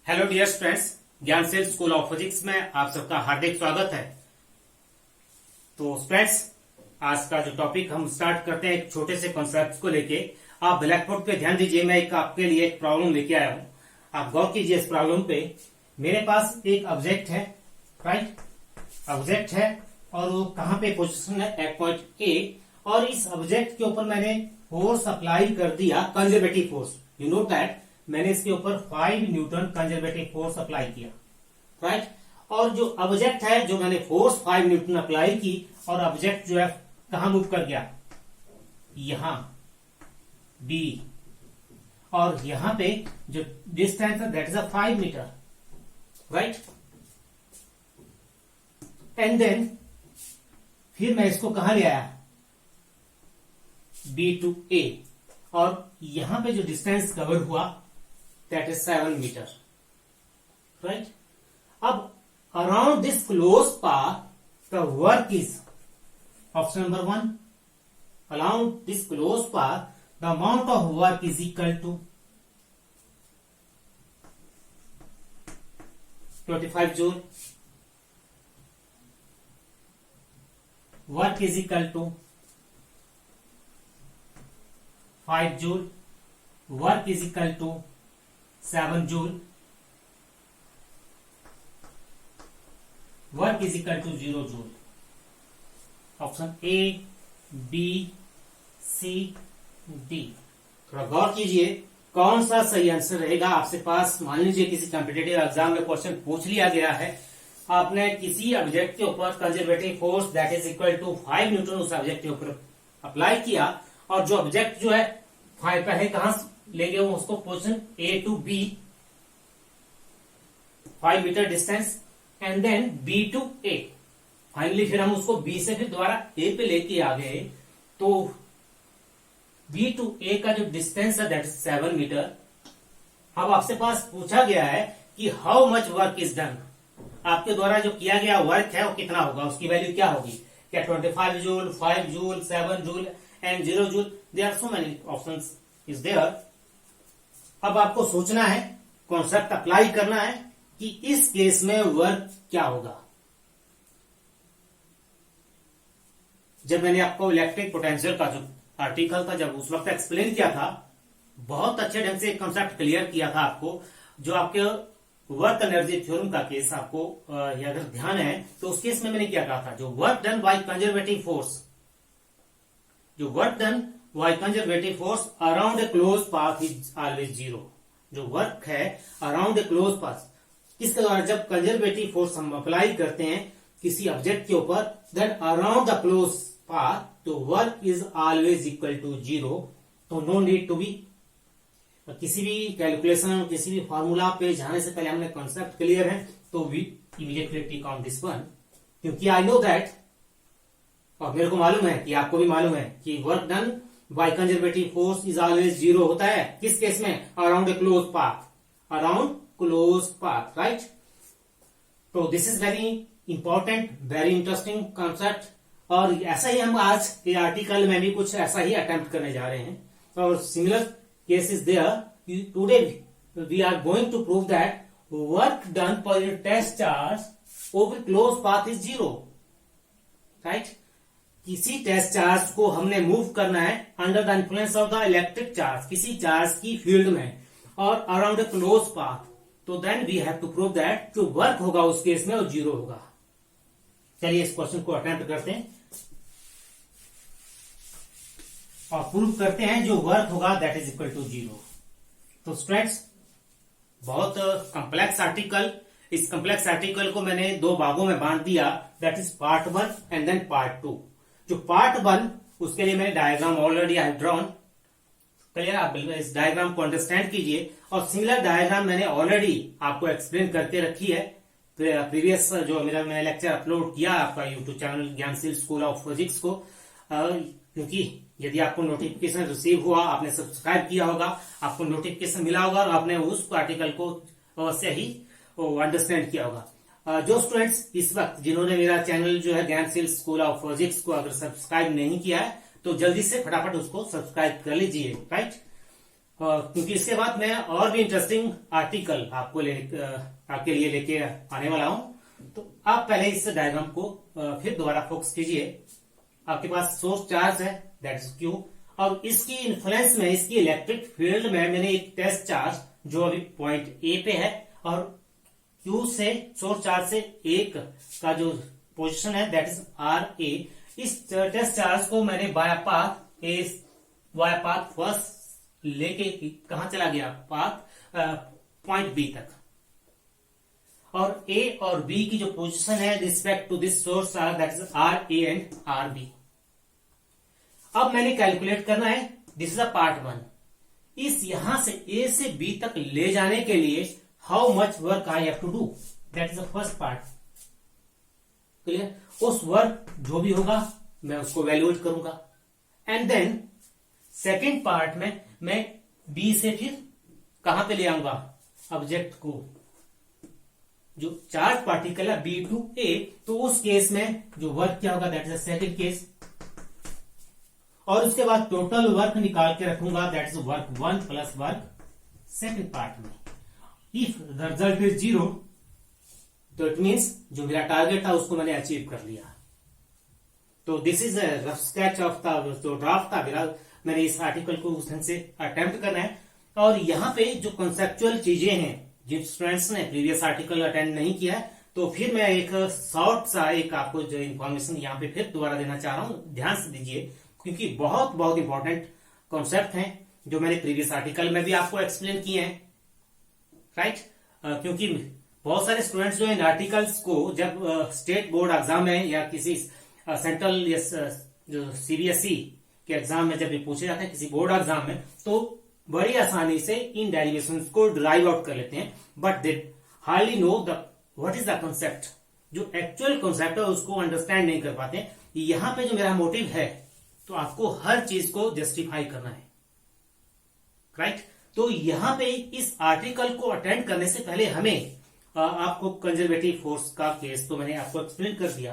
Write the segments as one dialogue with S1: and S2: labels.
S1: Hello dear students, Gyansheel school of physics में आप सबका हार्दिक स्वागत है। तो स्टूडेंट्स, आज का जो टॉपिक हम स्टार्ट करते हैं एक छोटे से कॉन्सेप्ट को लेके। आप ब्लैक बोर्ड पे ध्यान दीजिए, मैं आपके लिए एक प्रॉब्लम लेके आया हूँ। आप गौर कीजिए इस प्रॉब्लम पे। मेरे पास एक ऑब्जेक्ट है, राइट। ऑब्जेक्ट है और वो कहाँ पे पोजिशन है, एक पॉइंट ए, और इस ऑब्जेक्ट के ऊपर मैंने फोर्स अप्लाई कर दिया, conservative force. You know that मैंने इसके ऊपर 5 न्यूटन कंजर्वेटिव फोर्स अप्लाई किया, राइट। और जो ऑब्जेक्ट है, जो मैंने फोर्स 5 न्यूटन अप्लाई की, और ऑब्जेक्ट जो है कहां मूव कर गया, यहां बी, और यहां पे जो डिस्टेंस है that is 5 meter, right. And then फिर मैं इसको कहां ले आया, बी टू ए, और यहां पे जो डिस्टेंस कवर हुआ that is 7 meter, right? अब around this closed path the work is, option number 1, around this closed path the amount of work is equal to 25 joule. Work is equal to 5 joule. Work is equal to 7 joule. Work is equal to 0 joule. Option A, B, C, D. थोड़ा गौर कीजिए कौन सा सही answer रहेगा। आपसे पास मान लीजिए किसी कॉम्पिटेटिव एग्जाम में क्वेश्चन पूछ लिया गया है, आपने किसी ऑब्जेक्ट के ऊपर conservative force that is equal to 5 newton उस ऑब्जेक्ट के ऊपर अप्लाई किया, और जो ऑब्जेक्ट जो है पहले कहां ले गए उसको position A to B, 5 meter distance, and then B to A. Finally फिर हम उसको बी से फिर दोबारा ए पे लेके आ गए, तो बी टू ए का जो डिस्टेंस है दैट इज 7 मीटर। अब आपसे पास पूछा गया है कि how much work is done, आपके द्वारा जो किया गया वर्क है वो कितना होगा, उसकी वैल्यू क्या होगी, क्या 25 joule, 5 joule, 7 joule and 0 joule. There are so many options is there. अब आपको सोचना है, कॉन्सेप्ट अप्लाई करना है कि इस केस में वर्क क्या होगा। जब मैंने आपको इलेक्ट्रिक पोटेंशियल का जो आर्टिकल था, जब उस वक्त एक्सप्लेन किया था, बहुत अच्छे ढंग से कॉन्सेप्ट क्लियर किया था आपको। जो आपके वर्क एनर्जी थ्योरम का केस आपको अगर ध्यान है तो उस केस में मैंने क्या कहा था, जो work done by conservative force, जो work done by conservative force around a close path is always 0। जो वर्क है अराउंड ए क्लोज पाथ, किसके द्वारा, जब कंजर्वेटिव फोर्स हम अप्लाई करते हैं किसी ऑब्जेक्ट के ऊपर, then around the close path तो work is always equal to 0। तो नो नीड टू बी किसी भी कैलकुलेशन, किसी भी फॉर्मूला पे जाने से पहले हमने कॉन्सेप्ट क्लियर है तो we immediately tick on this one, क्योंकि आई नो दैट, और मेरे को मालूम है कि आपको भी मालूम है कि work done by conservative force is always 0 होता है। किस केस में, around a close path, around close path, right. तो this is very important, very interesting concept, और ऐसा ही हम आज के आर्टिकल में भी कुछ ऐसा ही अटेम्प्ट करने जा रहे हैं। और similar case is there. Today we are going to prove that work done for test charge over close path is 0, right. किसी टेस्ट चार्ज को हमने मूव करना है under the influence of the electric charge, किसी charge की field में, और around a close path, तो then we have to prove that जो वर्क होगा उस केस में वो 0 होगा। चलिए इस क्वेश्चन को अटेम्प्ट करते हैं और प्रूव करते हैं जो वर्क होगा दैट इज इक्वल टू 0। तो स्टूडेंट्स, बहुत कॉम्प्लेक्स आर्टिकल, इस कॉम्प्लेक्स आर्टिकल को मैंने 2 भागों में बांट दिया, that is part 1 and then part 2। जो पार्ट 1, उसके लिए मैंने diagram already I have drawn, clear. आप इस डायग्राम को अंडरस्टैंड कीजिए, और सिमिलर डायग्राम मैंने ऑलरेडी आपको एक्सप्लेन करके रखी है प्रीवियस जो मेरा मैंने लेक्चर अपलोड किया आपका YouTube channel Gyansheel school of physics को। क्योंकि यदि आपको नोटिफिकेशन रिसीव हुआ, आपने सब्सक्राइब किया होगा, आपको नोटिफिकेशन मिला होगा, और आपने उस आर्टिकल को अवश्य ही अंडरस्टैंड किया होगा। जो स्टूडेंट्स इस वक्त जिन्होंने मेरा चैनल जो है ज्ञानशील स्कूल ऑफ फिजिक्स को अगर सब्सक्राइब नहीं किया है तो जल्दी से फटाफट उसको सब्सक्राइब कर लीजिए, राइट। क्योंकि इसके बाद मैं और भी इंटरेस्टिंग आर्टिकल आपके लिए लेके आने वाला हूं। तो आप पहले इस डायग्राम को फिर दोबारा फोकस कीजिए। आपके पास सोर्स चार्ज है, दैट इज क्यू, और इसकी इन्फ्लुएंस में, इसकी इलेक्ट्रिक फील्ड में मैंने एक टेस्ट चार्ज जो अभी पॉइंट ए पे है, और क्यू से, सोर्स चार्ज से एक का जो पोजीशन है दैट इज आर ए। इस टेस्ट चार्ज को मैंने बाय पाथ फर्स्ट लेके कहा चला गया, पाथ पॉइंट बी तक, और ए और बी की जो पोजीशन है respect to this source charge that is r A and r B. अब मैंने कैलकुलेट करना है, दिस इज अ पार्ट 1, इस यहां से ए से बी तक ले जाने के लिए how much work I have to do, that is the first part. Clear? उस वर्क जो भी होगा मैं उसको वैल्यूएट करूंगा, एंड देन सेकेंड पार्ट में मैं बी से फिर कहां पे ले आऊंगा ऑब्जेक्ट को, जो चार्ज पार्टिकल है बी टू ए, तो उस केस में जो वर्क क्या होगा दैट इज सेकेंड केस, और उसके बाद टोटल वर्क निकाल के रखूंगा that is work 1 plus work second part में। इफ द रिजल्ट इज 0 तो इट मीन्स जो मेरा टारगेट था उसको मैंने अचीव कर लिया। तो this is rough sketch of the जो ड्राफ्ट था मेरा, मैंने इस आर्टिकल को उस ढंग से अटेम्प्ट करना है। और यहाँ पे जो कॉन्सेप्चुअल चीजें हैं, जिन स्टूडेंट्स ने प्रीवियस आर्टिकल अटेंड नहीं किया है, तो फिर मैं एक शॉर्ट सा एक आपको जो इन्फॉर्मेशन यहाँ पे फिर दोबारा देना चाह रहा हूँ, ध्यान से दीजिए, क्योंकि बहुत बहुत इंपॉर्टेंट कॉन्सेप्ट हैं जो मैंने प्रीवियस आर्टिकल में भी आपको एक्सप्लेन किए हैं, राइट? क्योंकि बहुत सारे स्टूडेंट्स जो इन आर्टिकल्स को जब स्टेट बोर्ड एग्जाम में या किसी सेंट्रल जो सीबीएसई के एग्जाम में जब ये पूछे जाते हैं किसी बोर्ड एग्जाम में, तो बड़ी आसानी से इन डेरिवेशंस को ड्राइव आउट कर लेते हैं, but they hardly know the what is the concept, जो एक्चुअल कॉन्सेप्ट है उसको अंडरस्टैंड नहीं कर पाते। यहां पे जो मेरा मोटिव है, तो आपको हर चीज को जस्टिफाई करना है, राइट? तो यहां पे इस आर्टिकल को अटेंड करने से पहले हमें आपको कंजर्वेटिव फोर्स का केस तो मैंने आपको एक्सप्लेन कर दिया,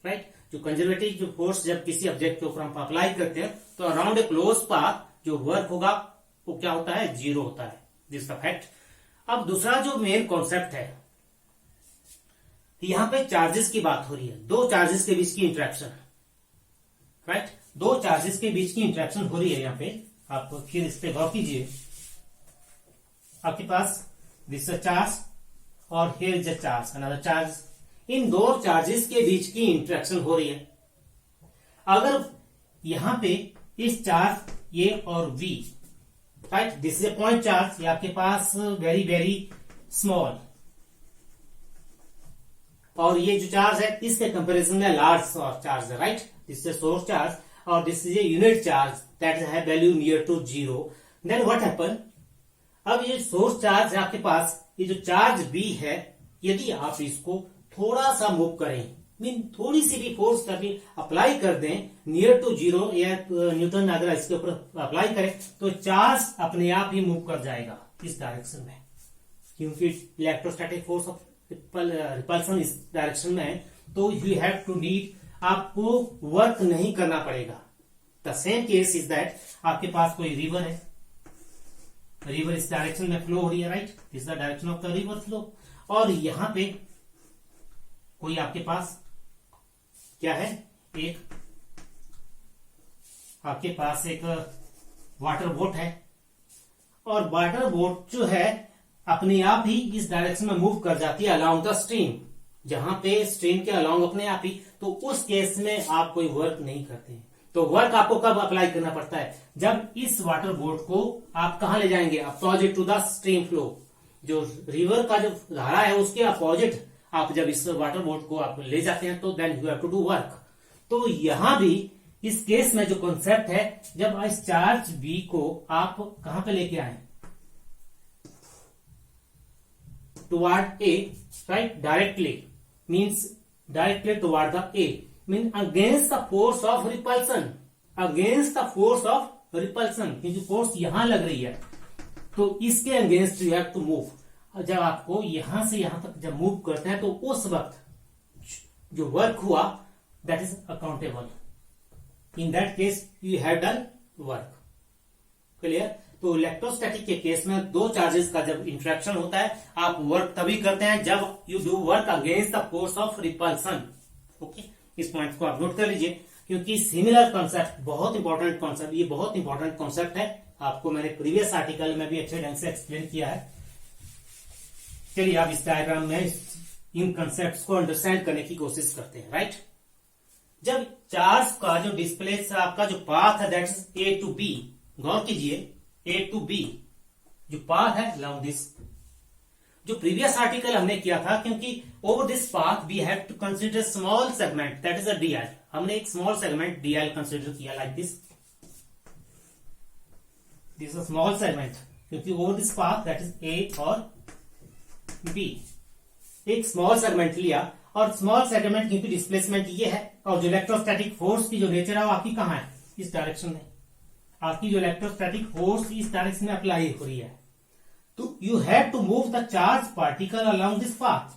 S1: राइट? जो कंजर्वेटिव जो फोर्स जब किसी ऑब्जेक्ट के ऊपर हम अप्लाई करते हैं, तो अराउंड ए क्लोज पाथ जो वर्क होगा वो क्या होता है, 0 होता है, दिस द फैक्ट। अब दूसरा जो मेन कॉन्सेप्ट है, यहां पे चार्जेस की बात हो रही है, दो चार्जेस के बीच की इंटरेक्शन, राइट? दो चार्जेस के बीच की इंटरेक्शन हो रही है यहाँ पे। आप फिर इस पे गौर कीजिए, आपके पास दिस चार्ज और here is a charge, another charge, इन दो चार्जेस के बीच की इंटरेक्शन हो रही है। अगर यहां पे इस चार्ज ए और V, right, this is a point charge, ये आपके पास वेरी वेरी स्मॉल, और ये जो चार्ज है इसके कंपैरिजन में लार्ज चार्ज है, right? This is source charge और this is a unit charge that have value near to 0। Then what happen, अब ये सोर्स चार्ज है आपके पास, ये जो चार्ज बी है, यदि आप इसको थोड़ा सा मूव करें, मीन थोड़ी सी भी फोर्स करके अप्लाई कर दें नियर टू 0, या न्यूटन अगर इसके ऊपर अप्लाई करें, तो चार्ज अपने आप ही मूव कर जाएगा इस डायरेक्शन में, क्योंकि इलेक्ट्रोस्टैटिक फोर्स ऑफ रिपल्सन इस डायरेक्शन में है। तो यू हैव टू नीड, आपको वर्क नहीं करना पड़ेगा। The same case is that, आपके पास कोई रिवर है, रिवर इस डायरेक्शन में फ्लो हो रही है, right? This the direction of the river flow, और यहां पे कोई आपके पास क्या है, एक आपके पास एक वाटर बोट है, और वाटर बोट जो है अपने आप ही इस डायरेक्शन में मूव कर जाती है अलोंग द स्ट्रीम, जहां पे स्ट्रीम के अलोंग अपने आप ही। तो उस केस में आप कोई वर्क नहीं करते हैं। तो वर्क आपको कब अप्लाई करना पड़ता है, जब इस वाटर बोट को आप कहां ले जाएंगे, opposite to the stream flow, जो रिवर का जो धारा है उसके अपोजिट आप जब इस वाटर बोट को आप ले जाते हैं, तो then you have to do work. तो यहां भी इस केस में जो कॉन्सेप्ट है, जब इस चार्ज बी को आप कहां पे लेके आए, toward A, right? Directly means directly toward the A, mean against the force of repulsion, against the force of repulsion, क्योंकि फोर्स यहां लग रही है, तो इसके against you have to move. जब आपको यहां से यहां तक जब मूव करते हैं, तो उस वक्त जो वर्क हुआ that is accountable, in that case you have done work. Clear? तो इलेक्ट्रोस्टैटिक के केस में दो चार्जेस का जब इंट्रैक्शन होता है, आप वर्क तभी करते हैं जब you do work against the force of repulsion. Okay, इस पॉइंट को आप नोट कर लीजिए, क्योंकि सिमिलर कॉन्सेप्ट बहुत इंपॉर्टेंट कॉन्सेप्ट, ये बहुत इंपॉर्टेंट कॉन्सेप्ट है, आपको मैंने प्रीवियस आर्टिकल में भी अच्छे ढंग से एक्सप्लेन किया है। चलिए आप इस डायग्राम में इन कॉन्सेप्ट्स को अंडरस्टैंड करने की कोशिश करते हैं। राइट, जब चार्ज का जो डिस्प्लेस आपका जो पाथ है that is A to B, गौर कीजिए ए टू बी जो पाथ है अलोंग दिस, जो प्रीवियस आर्टिकल हमने किया था, क्योंकि over this path we have to consider small segment that is a DL, हमने एक स्मॉल सेगमेंट डीएल कंसीडर किया like this is a small segment, क्योंकि over this path that is A और B, एक स्मॉल सेगमेंट लिया, और small segment क्योंकि displacement ये है, और जो इलेक्ट्रोस्टैटिक फोर्स की जो नेचर है वो आपकी कहां है, इस डायरेक्शन में, आपकी जो इलेक्ट्रोस्टैटिक फोर्स इस डायरेक्शन में अप्लाई हो रही है, तो you have to move the charge particle along this path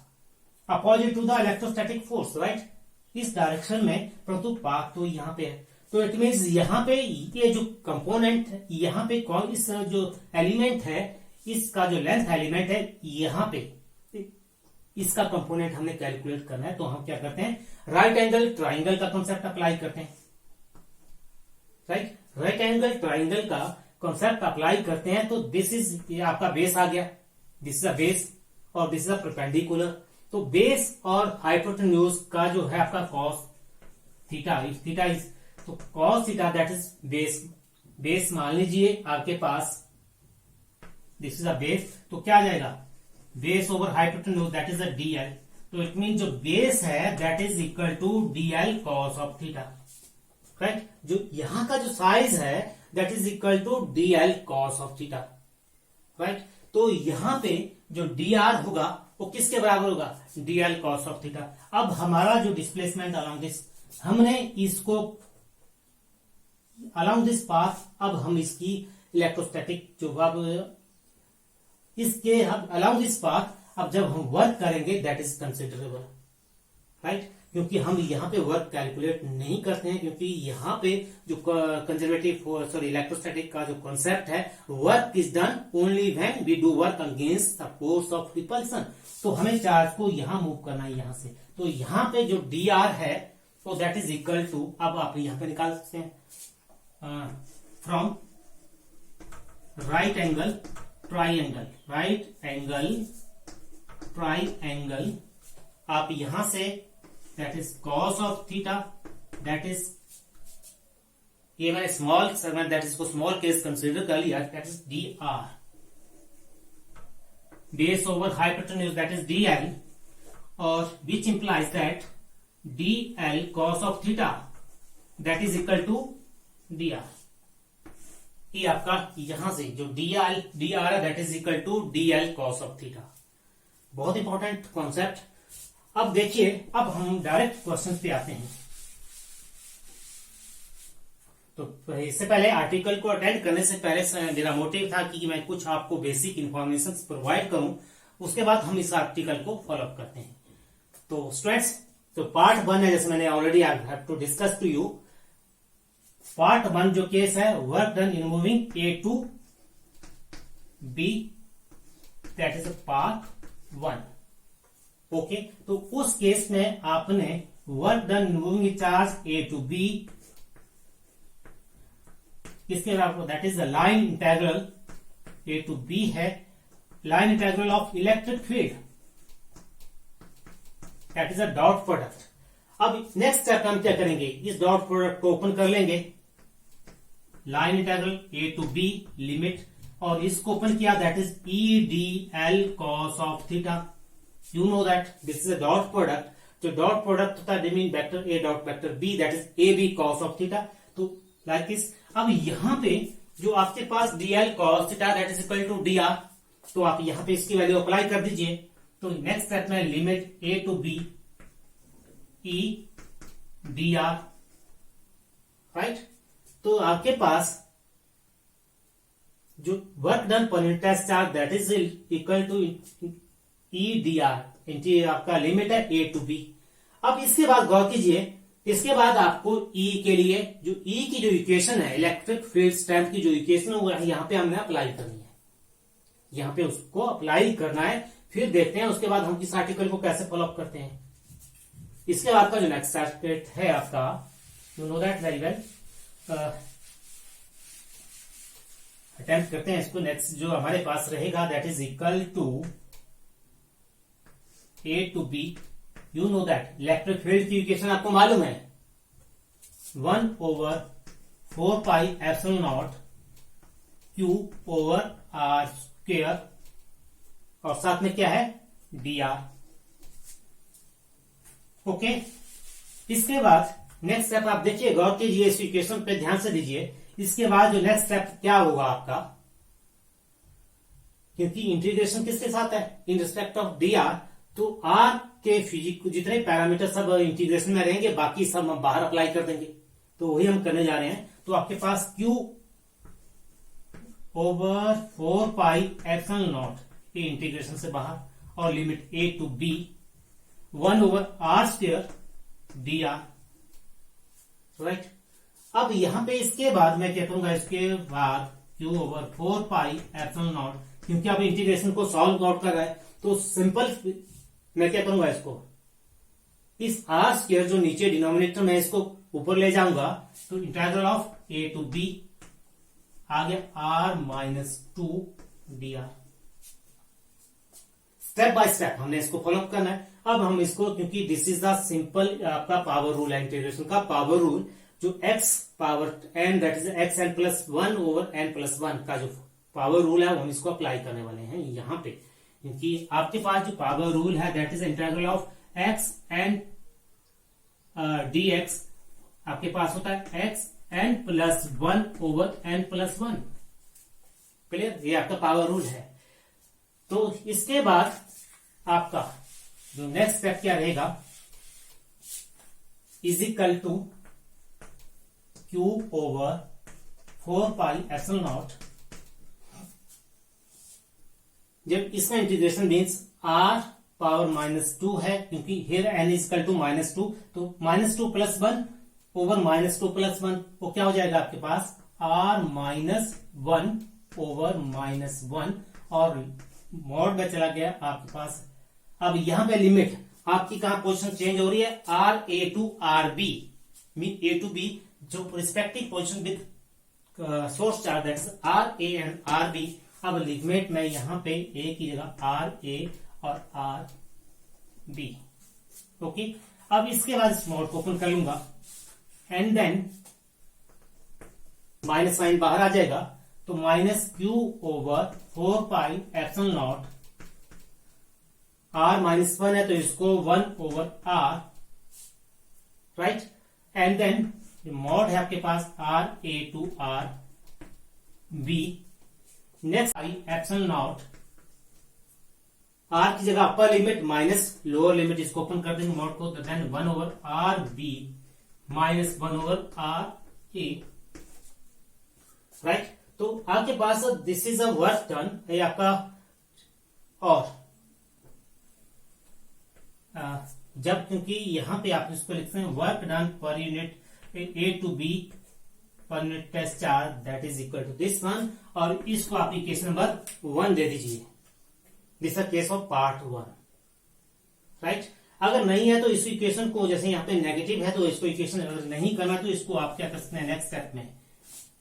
S1: opposite to the electrostatic force. Right, इस डायरेक्शन में, परंतु पाथ तो यहाँ पे है, तो इट मीन्स यहाँ पे ये जो कंपोनेंट है, यहाँ पे कौन, इस जो एलिमेंट है, इसका जो लेंथ एलिमेंट है, यहाँ पे इसका कंपोनेंट हमने कैलकुलेट करना है, तो हम क्या करते हैं, राइट एंगल ट्राइंगल का कॉन्सेप्ट अप्लाई करते हैं। राइट, राइट एंगल ट्राइंगल का कॉन्सेप्ट अप्लाई करते हैं, तो दिस इज, ये आपका बेस आ गया, दिस इज अ बेस और दिस इज अ परपेंडिकुलर, तो बेस और हाइपोटेन्यूज का जो है आपका cos theta, if theta is, तो cos theta that is base, base मान लीजिए आपके पास दिस इज अ बेस, तो क्या आ जाएगा, base over hypotenuse that is a DL, तो इट मीन जो बेस है that is equal to DL cos of theta. Right, जो यहां का जो साइज है that is equal to DL cos of theta. Right, तो यहां पे जो डी आर होगा वो किसके बराबर होगा, डीएल कॉस ऑफ थीटा। अब हमारा जो डिस्प्लेसमेंट अलोंग दिस, हमने इसको अलोंग दिस पाथ, अब हम इसकी इलेक्ट्रोस्टैटिक जो अब इसके हम अलोंग दिस पाथ अब जब हम वर्क करेंगे दैट इज कंसिडरेबल। राइट, क्योंकि हम यहाँ पे वर्क कैलकुलेट नहीं करते हैं, क्योंकि यहाँ पे जो कंजर्वेटिव सॉरी इलेक्ट्रोस्टैटिक का जो कॉन्सेप्ट है, work is done only when we do work against the force of repulsion, तो हमें चार्ज को यहाँ मूव करना है यहां से, तो यहाँ पे जो डी आर है तो दैट इज इक्वल टू, अब आप यहाँ पे निकाल सकते हैं from right angle triangle, right angle triangle, आप यहां से that is cos of theta, that is, ये मैंने स्मॉल सेगमेंट दैट इज को स्मॉल केस कंसीडर कर लिया, that is D R, base over hypotenuse that is D L, और which implies that D L cos of theta that is equal to D R, ये आपका यहां से जो D R है that is equal to d L cos of theta. बहुत important concept. अब देखिए, अब हम डायरेक्ट क्वेश्चन पे आते हैं, तो इससे पहले आर्टिकल को अटेंड करने से पहले मेरा मोटिव था कि मैं कुछ आपको बेसिक इंफॉर्मेशन प्रोवाइड करूं, उसके बाद हम इस आर्टिकल को फॉलोअप करते हैं। तो स्टूडेंट्स, तो पार्ट 1 है, जैसे मैंने already I have to discuss to you, part 1 जो केस है, work done in moving A to B, that is part 1। Okay, तो उस केस में आपने work done in moving charge A to B, इसके बाद that is the line integral, A to B है line integral of electric field, that is a dot product. अब next step हम क्या करेंगे, इस डॉट प्रोडक्ट को ओपन कर लेंगे, line integral A to B limit, और इसको ओपन किया that is E D L cos of theta. You know that this is a dot product, जो डॉट प्रोडक्ट होता है डिमीन vector A dot vector B that is A B cos of theta, तो like this. अब यहां पे जो आपके पास D L cos theta that is equal to D R, तो आप यहां पे इसकी वैल्यू अप्लाई कर दीजिए, तो नेक्स्ट स्टेप में limit A to B E D R, right. तो आपके पास जो work done per unit charge that is equal to E D R, आपका लिमिट है ए टू बी। अब इसके बाद गौर कीजिए, इसके बाद आपको ई के लिए जो ई की जो इक्वेशन है, इलेक्ट्रिक फील्ड स्ट्रेंथ की जो इक्वेशन है वो यहाँ पे हमने अप्लाई करनी है, यहाँ पे उसको अप्लाई करना है। फिर देखते हैं उसके बाद हम इस आर्टिकल को कैसे फॉलो अप करते हैं। इसके बाद का जो नेक्स्ट एस्पेक्ट है आपका, you know that very well, attempt करते हैं इसको। नेक्स्ट जो हमारे पास रहेगा that is equal to A to B. You know that electric field की इक्वेशन आपको मालूम है, 1/4πε0 Q ओवर R स्क्वेयर, और साथ में क्या है, dr। ओके, इसके बाद नेक्स्ट स्टेप आप देखिए, गौर कीजिए इस इक्वेशन पे ध्यान से दीजिए। इसके बाद जो नेक्स्ट स्टेप क्या होगा आपका, क्योंकि इंटीग्रेशन किसके साथ है, इन रिस्पेक्ट ऑफ dr, तो r के फिजिक जितने पैरामीटर सब इंटीग्रेशन में रहेंगे, बाकी सब हम बाहर अप्लाई कर देंगे। तो वही हम करने जा रहे हैं। तो आपके पास q ओवर 4πε0 ये इंटीग्रेशन से बाहर, और limit a to b 1/r² dr, right. अब यहां पे इसके बाद मैं क्या करूंगा, इसके बाद q ओवर 4πε0, क्योंकि अब इंटीग्रेशन को सॉल्व आउट कर रहा है, तो सिंपल मैं क्या करूंगा, इसको इस आर स्क्वायर जो नीचे डिनोमिनेटर में इसको ऊपर ले जाऊंगा, तो integral of a to b आ गया r-2 dr। Step by step हमने इसको फॉलो अप करना है। अब हम इसको, क्योंकि दिस इज द सिंपल आपका पावर रूल है, इंटीग्रेशन का पावर रूल, जो x power n that is xn+1 over n+1 का जो पावर रूल है, वो हम इसको अप्लाई करने वाले हैं यहां पे। क्योंकि आपके पास जो पावर रूल है that is integral of xn dx, आपके पास होता है xn+1 ओवर n+1। क्लियर, ये आपका पावर रूल है। तो इसके बाद आपका जो नेक्स्ट स्टेप क्या रहेगा, is equal to q over 4πε0, जब इसका इंटीग्रेशन मीन्स r पावर -2 है, क्योंकि here n is equal to -2, तो -2 + 1 ओवर -2 + 1 वो क्या हो जाएगा आपके पास, r-1 ओवर -1, और मॉड में चला गया आपके पास। अब यहां पे लिमिट आपकी कहां पोजीशन चेंज हो रही है, RA to RB, mean A to B, जो respective position with source charge that is RA and RB। अब लिमिट में यहां पे A की जगह RA और RB। ओके, अब इसके बाद इस मोड को ओपन कर लूंगा, एंड देन माइनस साइन बाहर आ जाएगा, तो -q ओवर 4πε0, r-1 है तो इसको 1 over r, right. And then mod है आपके पास RA to RB। Next ε0, r की जगह upper limit minus lower limit, इसको ओपन कर देंगे मॉड को, then 1 over RB minus 1 over RA, right. तो आपके पास this is a work done, ये आपका, और जब, क्योंकि यहां पे आप इसको लिखते हैं work done per unit A to B per unit test charge that is equal to this one, और इसको आप इक्वेशन नंबर 1 दे दीजिए। This is case of part 1, right. अगर नहीं है तो इस इक्वेशन को, जैसे यहाँ पे नेगेटिव है तो इसको इक्वेशन अगर नहीं करना तो इसको आप क्या कर सकते हैं नेक्स्ट स्टेप में,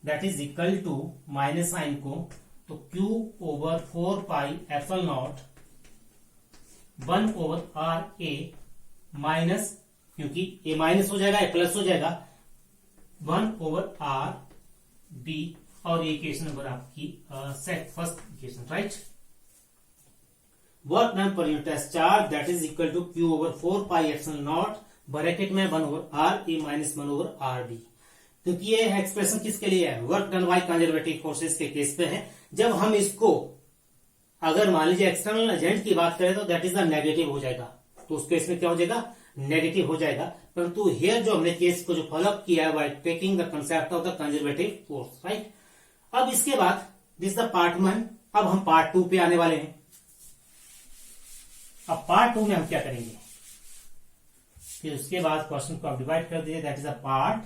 S1: that is equal to minus sine को, तो q over 4πε0 1 over RA minus, क्योंकि a माइनस हो जाएगा a प्लस हो जाएगा, 1 ओवर RB, और ये इक्वेशन नंबर आपकी set first equation, right. Work done per unit test charge that is equal to q over 4πε0 bracket में 1 over RA minus 1 over RB। क्योंकि ये एक्सप्रेशन किसके लिए है, work done by conservative forces के केस पे है। जब हम इसको अगर मान लीजिए एक्सटर्नल एजेंट की बात करें तो दैट इज द नेगेटिव हो जाएगा, तो उस केस में क्या हो जाएगा, नेगेटिव हो जाएगा। परंतु हियर जो हमने केस को जो फॉलो अप किया है by taking the concept of the conservative force, right. अब इसके बाद दिस द पार्ट 1, अब हम पार्ट 2 पे आने वाले हैं। अब पार्ट 2 में हम क्या करेंगे, फिर उसके बाद क्वेश्चन को आप डिवाइड कर दीजिए, that is a part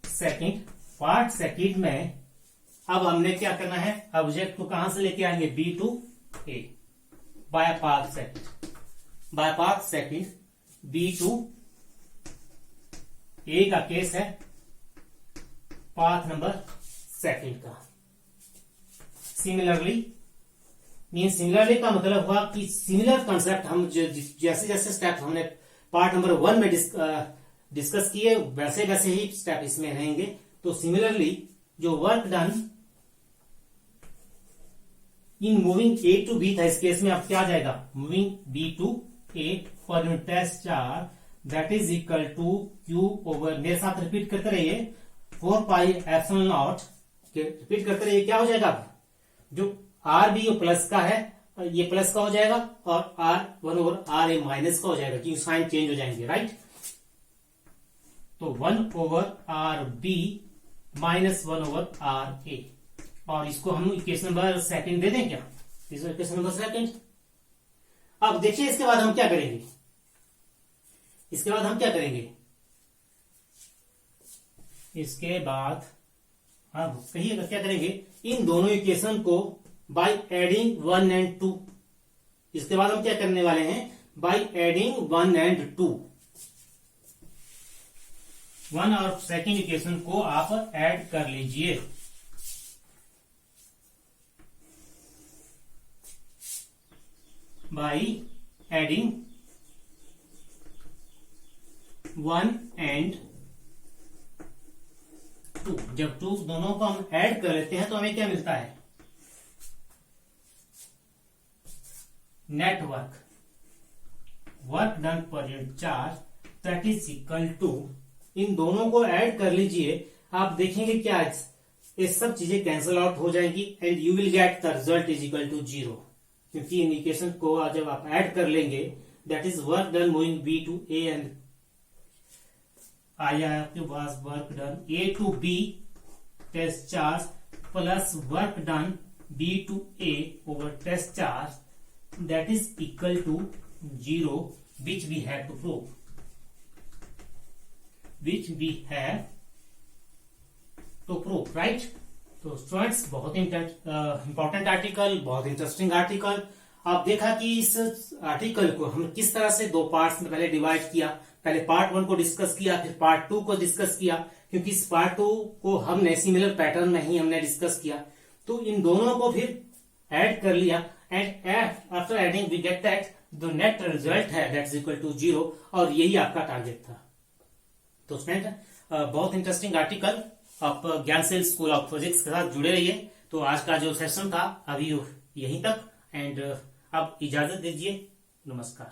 S1: second. Part second में अब हमने क्या करना है, ऑब्जेक्ट को कहां से लेके आएंगे, B to A by path second. By path second B to A का केस है, पाथ नंबर सेकंड का। सिमिलरली सिमिलरली का मतलब हुआ कि सिमिलर कंसेप्ट हम जैसे जैसे स्टेप हमने पार्ट नंबर 1 में डिस्कस किए वैसे वैसे ही स्टेप इसमें रहेंगे। तो सिमिलरली जो work done in moving A to B था, इस केस में अब क्या आ जाएगा, moving B to A for unit test charge that is equal to Q over, मेरे साथ रिपीट करते रहिए, 4 पाई एप्सिलॉन नॉट, रिपीट करते रहिए, क्या हो जाएगा, जो आर बी प्लस का है ये प्लस का हो जाएगा और R 1 over R A minus का हो जाएगा क्योंकि साइन चेंज हो जाएंगे, राइट। तो 1 over R B minus 1 over R A, और इसको हम इक्वेशन नंबर सेकंड दे दें क्या, इक्वेशन नंबर सेकंड। अब देखिए इसके बाद हम क्या करेंगे, इसके बाद हम क्या करेंगे, इसके बाद आप कहिएगा क्या करेंगे, इन दोनों इक्वेशन को बाय एडिंग 1 एंड 2, इसके बाद हम क्या करने वाले हैं, बाय एडिंग 1 एंड 2, 1 और सेकंड इक्वेशन को आप ऐड कर लीजिए। बाय एडिंग 1 एंड 2, जब दोनों को हम ऐड कर लेते हैं तो हमें क्या मिलता है, network work done per unit charge that is equal to, इन दोनों को ऐड कर लीजिए, आप देखेंगे क्या ये सब चीजें कैंसिल आउट हो जाएंगी and you will get the result is equal to 0, क्योंकि इन इक्वेशन को जब आप ऐड कर लेंगे that is work done moving B to A and आया आपके पास work done A to B test charge plus work done B to A over test charge that is equal to 0, which we have to prove, right। तो students बहुत important article, बहुत interesting article. आप देखा कि इस article को हम किस तरह से दो पार्ट्स में पहले डिवाइड किया, पहले पार्ट 1 को डिस्कस किया, फिर पार्ट 2 को डिस्कस किया, क्योंकि इस पार्ट 2 को हमने सिमिलर पैटर्न में ही हमने डिस्कस किया। तो इन दोनों को फिर ऐड कर लिया and after adding we get that the net result है दैट इज इक्वल टू 0, और यही आपका टारगेट था। तो स्टूडेंट बहुत इंटरेस्टिंग आर्टिकल, आप ज्ञानशील स्कूल ऑफ फिजिक्स के साथ जुड़े रहिए। तो आज का जो सेशन था अभी यहीं तक, एंड अब इजाजत दीजिए, नमस्कार।